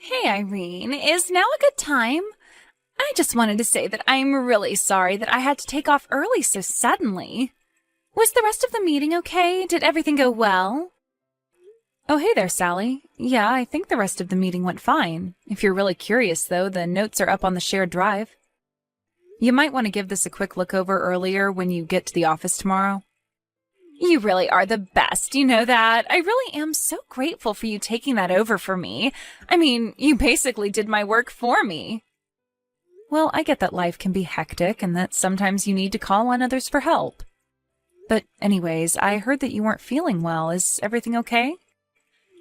Hey, Irene, is now a good time? I just wanted to say that I'm really sorry that I had to take off early so suddenly. Was the rest of the meeting okay? Did everything go well? Oh, hey there, Sally. Yeah, I think the rest of the meeting went fine. If you're really curious, though, the notes are up on the shared drive. You might want to give this a quick look over earlier when you get to the office tomorrow. You really are the best, you know that. I really am so grateful for you taking that over for me. I mean, you basically did my work for me. Well, I get that life can be hectic and that sometimes you need to call on others for help. But anyways, I heard that you weren't feeling well. Is everything okay?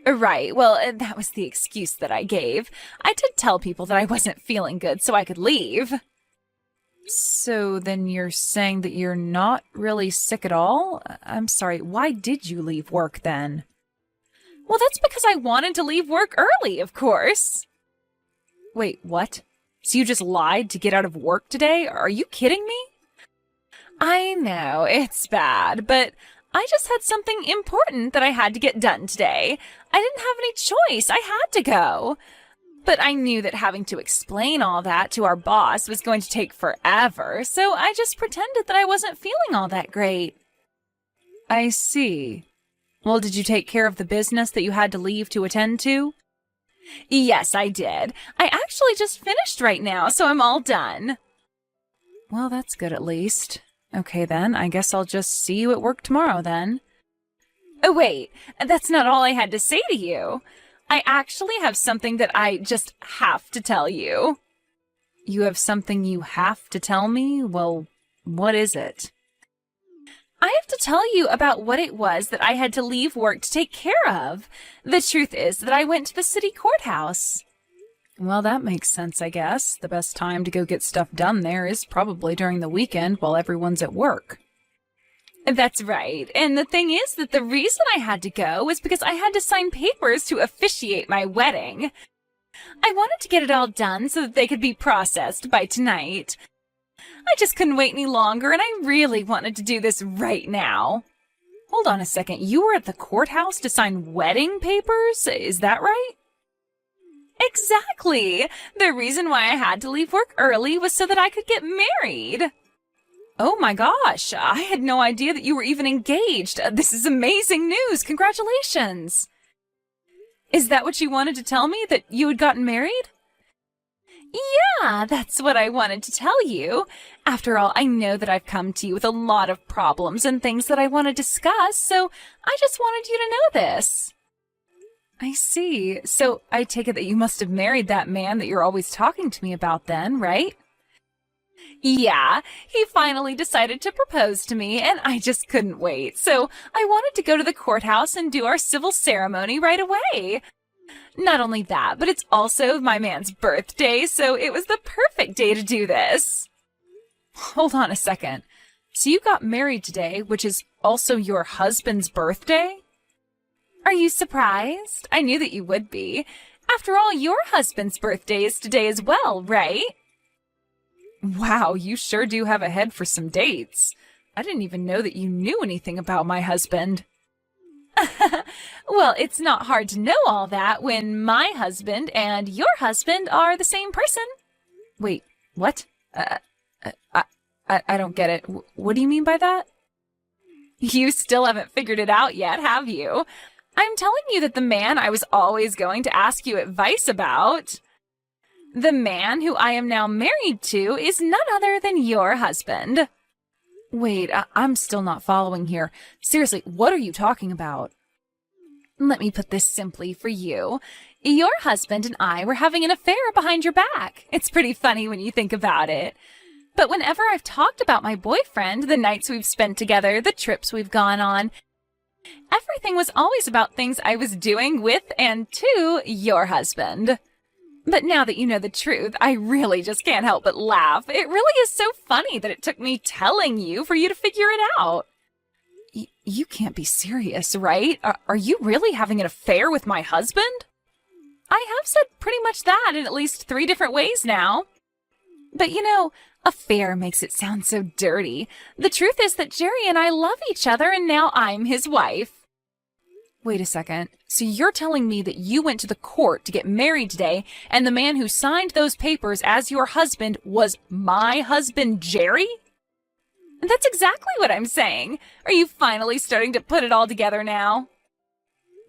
Right, well, that was the excuse that I gave. I did tell people that I wasn't feeling good so I could leave. So then you're saying that you're not really sick at all? I'm sorry, why did you leave work then? Well, that's because I wanted to leave work early, of course. Wait, what? So you just lied to get out of work today? Are you kidding me? I know, it's bad, but I just had something important that I had to get done today. I didn't have any choice. I had to go. But I knew that having to explain all that to our boss was going to take forever, so I just pretended that I wasn't feeling all that great. I see. Well, did you take care of the business that you had to leave to attend to? Yes, I did. I actually just finished right now, so I'm all done. Well, that's good at least. Okay then, I guess I'll just see you at work tomorrow then. Oh, wait, that's not all I had to say to you. I actually have something that I just have to tell you. You have something you have to tell me? Well, what is it? I have to tell you about what it was that I had to leave work to take care of. The truth is that I went to the city courthouse. Well, that makes sense, I guess. The best time to go get stuff done there is probably during the weekend while everyone's at work. That's right. And the thing is that the reason I had to go was because I had to sign papers to officiate my wedding. I wanted to get it all done so that they could be processed by tonight. I just couldn't wait any longer, and I really wanted to do this right now. Hold on a second. You were at the courthouse to sign wedding papers? Is that right? Exactly. The reason why I had to leave work early was so that I could get married. Oh my gosh, I had no idea that you were even engaged. This is amazing news. Congratulations. Is that what you wanted to tell me, that you had gotten married? Yeah, that's what I wanted to tell you. After all, I know that I've come to you with a lot of problems and things that I want to discuss, so I just wanted you to know this. I see. So I take it that you must have married that man that you're always talking to me about then, right? Yeah, he finally decided to propose to me, and I just couldn't wait. So I wanted to go to the courthouse and do our civil ceremony right away. Not only that, but it's also my man's birthday, so it was the perfect day to do this. Hold on a second. So you got married today, which is also your husband's birthday? Are you surprised? I knew that you would be. After all, your husband's birthday is today as well, right? Wow, you sure do have a head for some dates. I didn't even know that you knew anything about my husband. Well, it's not hard to know all that when my husband and your husband are the same person. Wait, what? I don't get it. What do you mean by that? You still haven't figured it out yet, have you? I'm telling you that the man I was always going to ask you advice about, the man who I am now married to, is none other than your husband. Wait, I'm still not following here. Seriously, what are you talking about? Let me put this simply for you. Your husband and I were having an affair behind your back. It's pretty funny when you think about it. But whenever I've talked about my boyfriend, the nights we've spent together, the trips we've gone on, everything was always about things I was doing with and to your husband. But now that you know the truth, I really just can't help but laugh. It really is so funny that it took me telling you for you to figure it out. You can't be serious, right? Are you really having an affair with my husband? I have said pretty much that in at least 3 different ways now. But you know, affair makes it sound so dirty. The truth is that Jerry and I love each other, and now I'm his wife. Wait a second. So you're telling me that you went to the court to get married today, and the man who signed those papers as your husband was my husband, Jerry? That's exactly what I'm saying. Are you finally starting to put it all together now?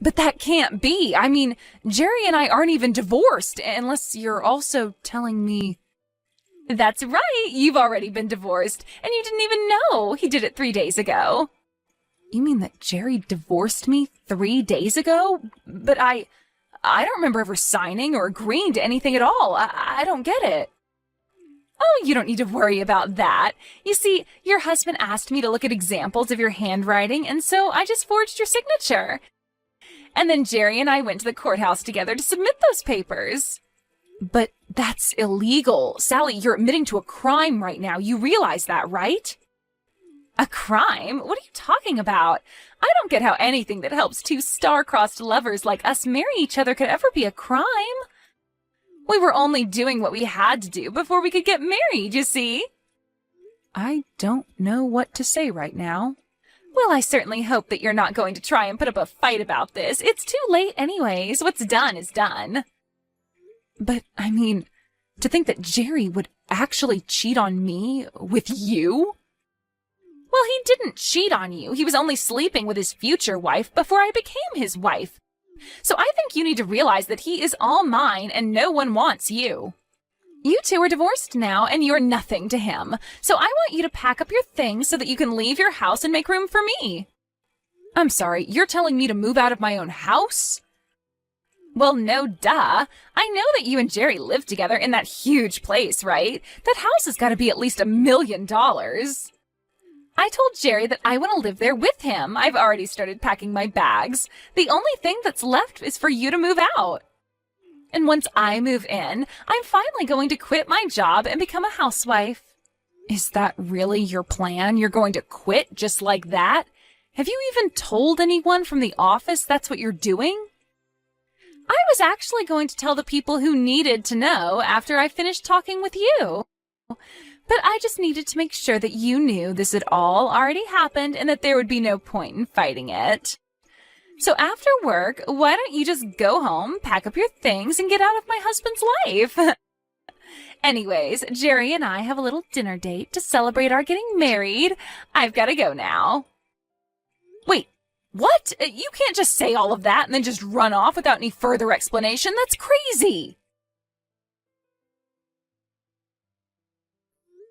But that can't be. I mean, Jerry and I aren't even divorced, unless you're also telling me... That's right, you've already been divorced, and you didn't even know. He did it 3 days ago. You mean that Jerry divorced me 3 days ago? But I don't remember ever signing or agreeing to anything at all. I don't get it. Oh, you don't need to worry about that. You see, your husband asked me to look at examples of your handwriting, and so I just forged your signature. And then Jerry and I went to the courthouse together to submit those papers. But that's illegal. Sally, you're admitting to a crime right now. You realize that, right? A crime? What are you talking about? I don't get how anything that helps two star-crossed lovers like us marry each other could ever be a crime. We were only doing what we had to do before we could get married, you see? I don't know what to say right now. Well, I certainly hope that you're not going to try and put up a fight about this. It's too late anyways. What's done is done. But, I mean, to think that Jerry would actually cheat on me with you? Well, he didn't cheat on you. He was only sleeping with his future wife before I became his wife. So I think you need to realize that he is all mine and no one wants you. You two are divorced now and you're nothing to him. So I want you to pack up your things so that you can leave your house and make room for me. I'm sorry, you're telling me to move out of my own house? Well, no duh. I know that you and Jerry live together in that huge place, right? That house has got to be at least $1 million. I told Jerry that I want to live there with him. I've already started packing my bags. The only thing that's left is for you to move out. And once I move in, I'm finally going to quit my job and become a housewife. Is that really your plan? You're going to quit just like that? Have you even told anyone from the office that's what you're doing? I was actually going to tell the people who needed to know after I finished talking with you. But I just needed to make sure that you knew this had all already happened and that there would be no point in fighting it. So after work, why don't you just go home, pack up your things, and get out of my husband's life? Anyways, Jerry and I have a little dinner date to celebrate our getting married. I've got to go now. Wait, what? You can't just say all of that and then just run off without any further explanation. That's crazy.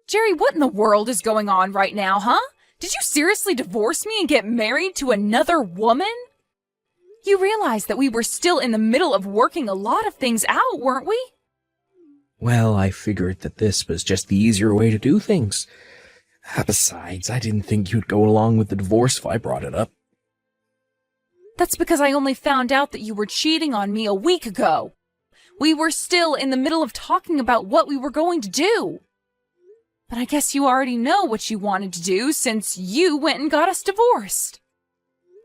Jerry, what in the world is going on right now, huh? Did you seriously divorce me and get married to another woman? You realize that we were still in the middle of working a lot of things out, weren't we? Well, I figured that this was just the easier way to do things. Besides, I didn't think you'd go along with the divorce if I brought it up. That's because I only found out that you were cheating on me a week ago. We were still in the middle of talking about what we were going to do. But I guess you already know what you wanted to do since you went and got us divorced.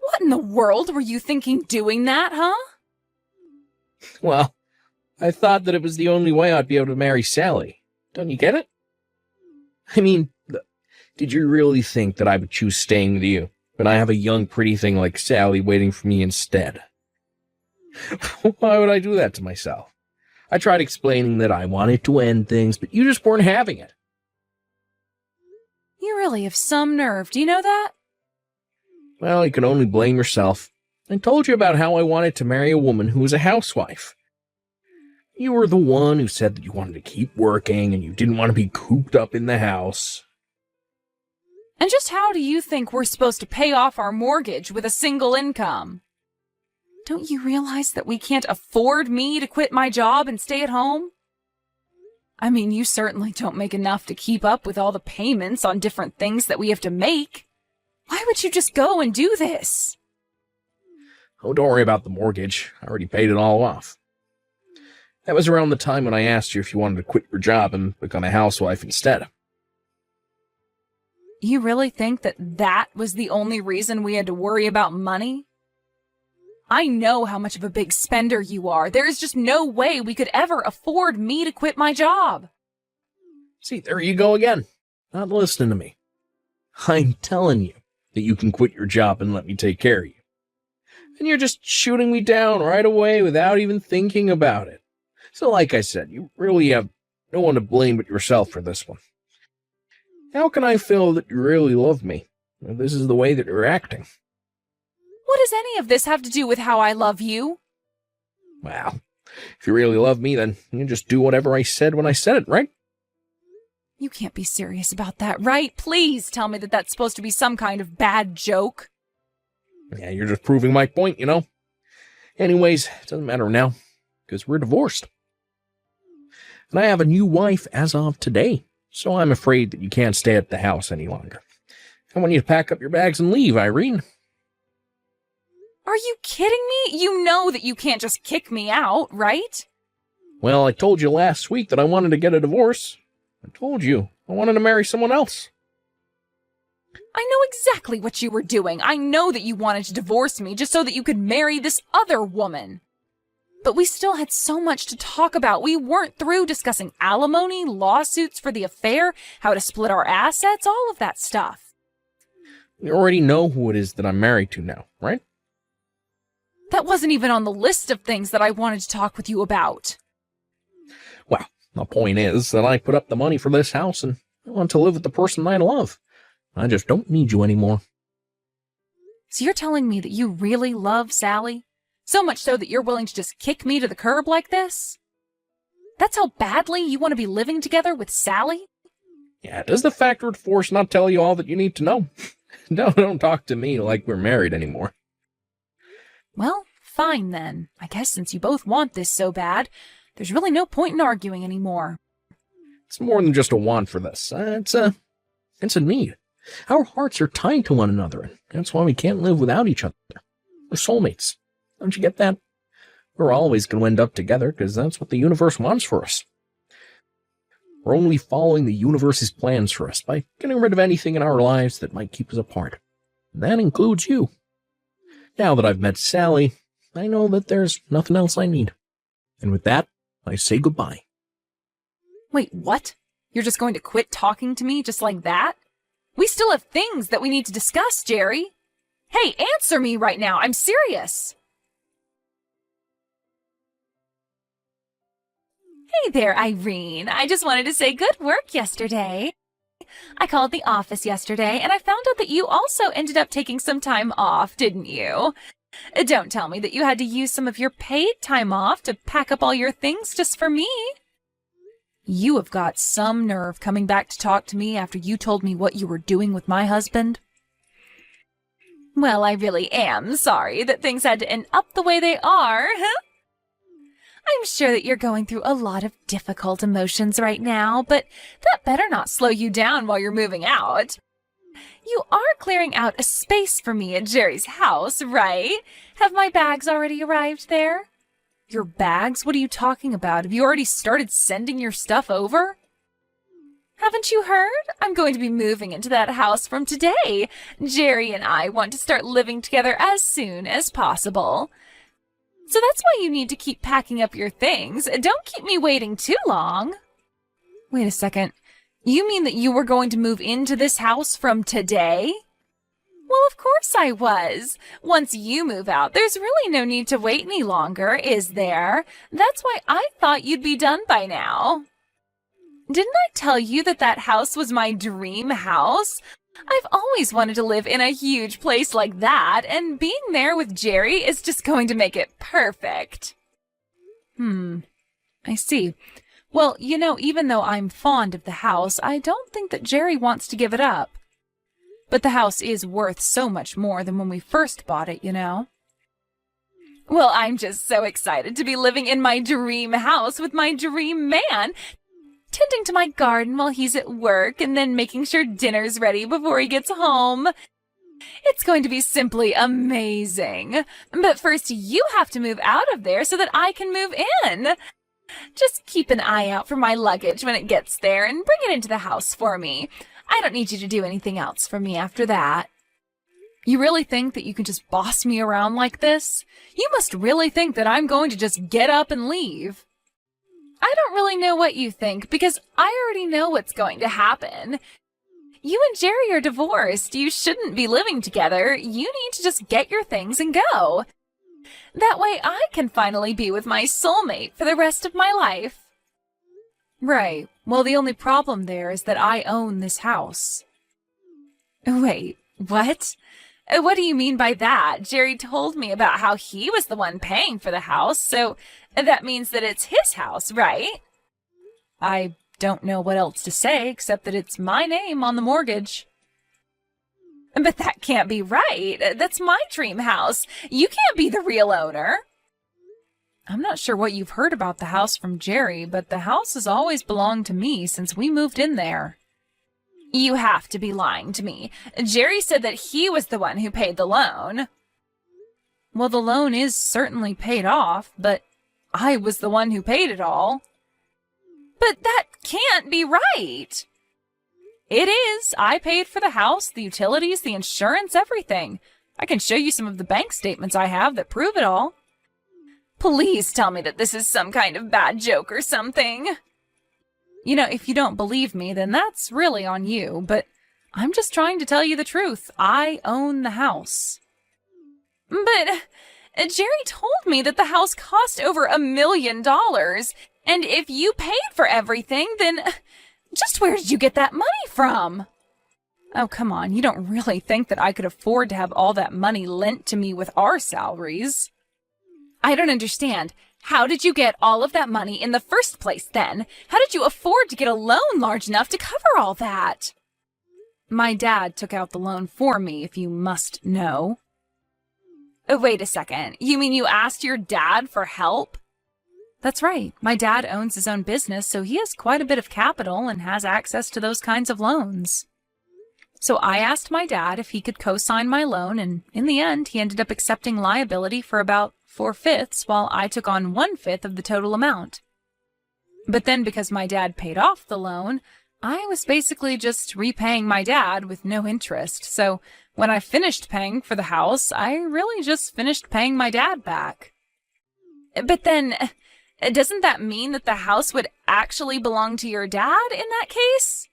What in the world were you thinking doing that, huh? Well, I thought that it was the only way I'd be able to marry Sally. Don't you get it? I mean, did you really think that I would choose staying with you when I have a young, pretty thing like Sally waiting for me instead? Why would I do that to myself? I tried explaining that I wanted to end things, but you just weren't having it. You really have some nerve, do you know that? Well, you can only blame yourself. I told you about how I wanted to marry a woman who was a housewife. You were the one who said that you wanted to keep working and you didn't want to be cooped up in the house. And just how do you think we're supposed to pay off our mortgage with a single income? Don't you realize that we can't afford me to quit my job and stay at home? I mean, you certainly don't make enough to keep up with all the payments on different things that we have to make. Why would you just go and do this? Oh, don't worry about the mortgage. I already paid it all off. That was around the time when I asked you if you wanted to quit your job and become a housewife instead. You really think that that was the only reason we had to worry about money? I know how much of a big spender you are. There is just no way we could ever afford me to quit my job. See, there you go again. Not listening to me. I'm telling you that you can quit your job and let me take care of you. and you're just shooting me down right away without even thinking about it. So like I said, you really have no one to blame but yourself for this one. How can I feel that you really love me if this is the way that you're acting? What does any of this have to do with how I love you? Well, if you really love me, then you just do whatever I said when I said it, right? You can't be serious about that, right? Please tell me that that's supposed to be some kind of bad joke. Yeah, you're just proving my point, you know? Anyways, it doesn't matter now, because we're divorced. And I have a new wife as of today, so I'm afraid that you can't stay at the house any longer. I want you to pack up your bags and leave, Irene. Are you kidding me? You know that you can't just kick me out, right? Well, I told you last week that I wanted to get a divorce. I told you I wanted to marry someone else. I know exactly what you were doing. I know that you wanted to divorce me just so that you could marry this other woman. But we still had so much to talk about. We weren't through discussing alimony, lawsuits for the affair, how to split our assets, all of that stuff. You already know who it is that I'm married to now, right? That wasn't even on the list of things that I wanted to talk with you about. Well, the point is that I put up the money for this house and I want to live with the person I love. I just don't need you anymore. So you're telling me that you really love Sally? So much so that you're willing to just kick me to the curb like this? That's how badly you want to be living together with Sally? Yeah, does the factor of divorce not tell you all that you need to know? Don't talk to me like we're married anymore. Well, fine then. I guess since you both want this so bad, there's really no point in arguing anymore. It's more than just a want for this. It's a need. Our hearts are tied to one another, and that's why we can't live without each other. We're soulmates. Don't you get that? We're always going to end up together because that's what the universe wants for us. We're only following the universe's plans for us by getting rid of anything in our lives that might keep us apart. And that includes you. Now that I've met Sally, I know that there's nothing else I need. And with that, I say goodbye. Wait, what? You're just going to quit talking to me just like that? We still have things that we need to discuss, Jerry. Hey, answer me right now. I'm serious. Hey there, Irene. I just wanted to say good work yesterday. I called the office yesterday, and I found out that you also ended up taking some time off, didn't you? Don't tell me that you had to use some of your paid time off to pack up all your things just for me. You have got some nerve coming back to talk to me after you told me what you were doing with my husband. Well, I really am sorry that things had to end up the way they are, huh? I'm sure that you're going through a lot of difficult emotions right now, but that better not slow you down while you're moving out. You are clearing out a space for me at Jerry's house, right? Have my bags already arrived there? Your bags? What are you talking about? Have you already started sending your stuff over? Haven't you heard? I'm going to be moving into that house from today. Jerry and I want to start living together as soon as possible. So that's why you need to keep packing up your things. Don't keep me waiting too long. Wait a second. You mean that you were going to move into this house from today? Well, of course I was. Once you move out, there's really no need to wait any longer, is there? That's why I thought you'd be done by now. Didn't I tell you that that house was my dream house? I've always wanted to live in a huge place like that, and being there with Jerry is just going to make it perfect. I see. Well, you know, even though I'm fond of the house, I don't think that Jerry wants to give it up. But the house is worth so much more than when we first bought it, you know. Well, I'm just so excited to be living in my dream house with my dream man, tending to my garden while he's at work and then making sure dinner's ready before he gets home. It's going to be simply amazing. But first, you have to move out of there so that I can move in. Just keep an eye out for my luggage when it gets there and bring it into the house for me. I don't need you to do anything else for me after that. You really think that you can just boss me around like this? You must really think that I'm going to just get up and leave. I don't really know what you think because I already know what's going to happen. You and Jerry are divorced. You shouldn't be living together. You need to just get your things and go. That way I can finally be with my soulmate for the rest of my life. Right. Well, the only problem there is that I own this house. Wait, what? What do you mean by that? Jerry told me about how he was the one paying for the house, so that means that it's his house, right? I don't know what else to say except that it's my name on the mortgage. But that can't be right. That's my dream house. You can't be the real owner. I'm not sure what you've heard about the house from Jerry, but the house has always belonged to me since we moved in there. You have to be lying to me. Jerry said that he was the one who paid the loan. Well, the loan is certainly paid off, but I was the one who paid it all. But that can't be right. It is. I paid for the house, the utilities, the insurance, everything. I can show you some of the bank statements I have that prove it all. Please tell me that this is some kind of bad joke or something. You know, if you don't believe me, then that's really on you, but I'm just trying to tell you the truth. I own the house. But Jerry told me that the house cost over $1 million, and if you paid for everything, then just where did you get that money from? Oh, come on, you don't really think that I could afford to have all that money lent to me with our salaries? I don't understand. How did you get all of that money in the first place, then? How did you afford to get a loan large enough to cover all that? My dad took out the loan for me, if you must know. Wait a second. You mean you asked your dad for help? That's right. My dad owns his own business, so he has quite a bit of capital and has access to those kinds of loans. So I asked my dad if he could co-sign my loan, and in the end, he ended up accepting liability for about 4/5, while I took on 1/5 of the total amount. But then because my dad paid off the loan, I was basically just repaying my dad with no interest. So when I finished paying for the house, I really just finished paying my dad back. But then, doesn't that mean that the house would actually belong to your dad in that case?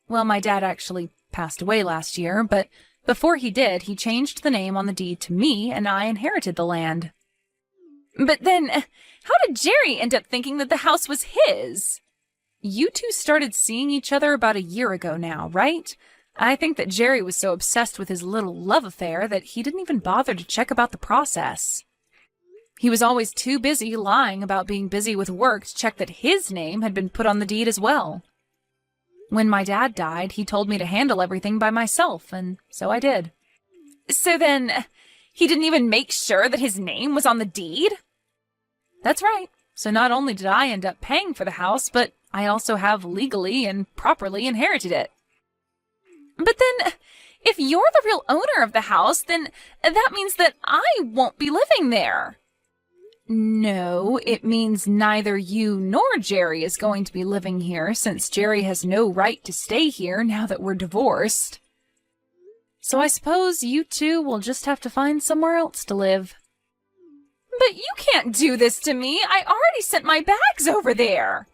Well, my dad actually passed away last year, but before he did, he changed the name on the deed to me, and I inherited the land. But then, how did Jerry end up thinking that the house was his? You two started seeing each other about a year ago now, right? I think that Jerry was so obsessed with his little love affair that he didn't even bother to check about the process. He was always too busy lying about being busy with work to check that his name had been put on the deed as well. When my dad died, he told me to handle everything by myself, and so I did. So then, he didn't even make sure that his name was on the deed? That's right. So not only did I end up paying for the house, but I also have legally and properly inherited it. But then, if you're the real owner of the house, then that means that I won't be living there. No, it means neither you nor Jerry is going to be living here, since Jerry has no right to stay here now that we're divorced. So I suppose you two will just have to find somewhere else to live. But you can't do this to me. I already sent my bags over there.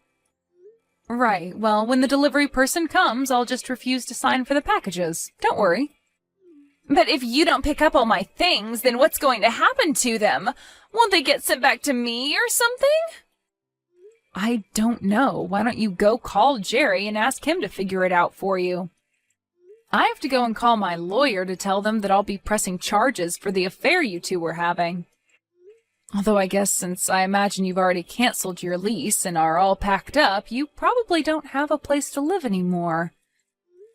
Right, well, when the delivery person comes, I'll just refuse to sign for the packages. Don't worry. But if you don't pick up all my things, then what's going to happen to them? Won't they get sent back to me or something? I don't know. Why don't you go call Jerry and ask him to figure it out for you? I have to go and call my lawyer to tell them that I'll be pressing charges for the affair you two were having. Although I guess since I imagine you've already canceled your lease and are all packed up, you probably don't have a place to live anymore.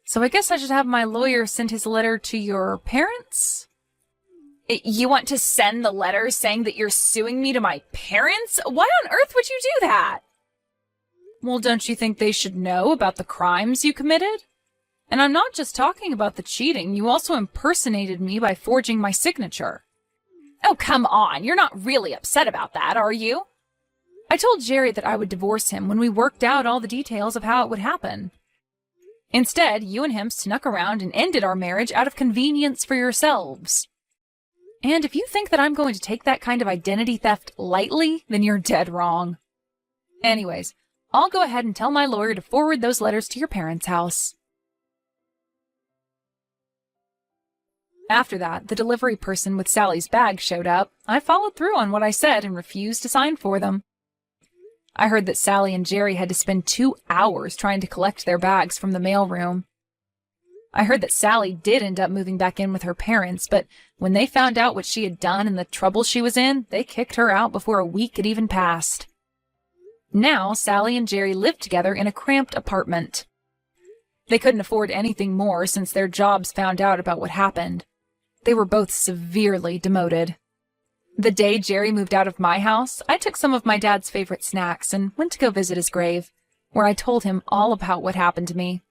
So I guess I should have my lawyer send his letter to your parents? You want to send the letter saying that you're suing me to my parents? Why on earth would you do that? Well, don't you think they should know about the crimes you committed? And I'm not just talking about the cheating. You also impersonated me by forging my signature. Oh, come on. You're not really upset about that, are you? I told Jerry that I would divorce him when we worked out all the details of how it would happen. Instead, you and him snuck around and ended our marriage out of convenience for yourselves. And if you think that I'm going to take that kind of identity theft lightly, then you're dead wrong. Anyways, I'll go ahead and tell my lawyer to forward those letters to your parents' house. After that, the delivery person with Sally's bag showed up. I followed through on what I said and refused to sign for them. I heard that Sally and Jerry had to spend 2 hours trying to collect their bags from the mailroom. I heard that Sally did end up moving back in with her parents, but when they found out what she had done and the trouble she was in, they kicked her out before a week had even passed. Now, Sally and Jerry lived together in a cramped apartment. They couldn't afford anything more since their jobs found out about what happened. They were both severely demoted. The day Jerry moved out of my house, I took some of my dad's favorite snacks and went to go visit his grave, where I told him all about what happened to me.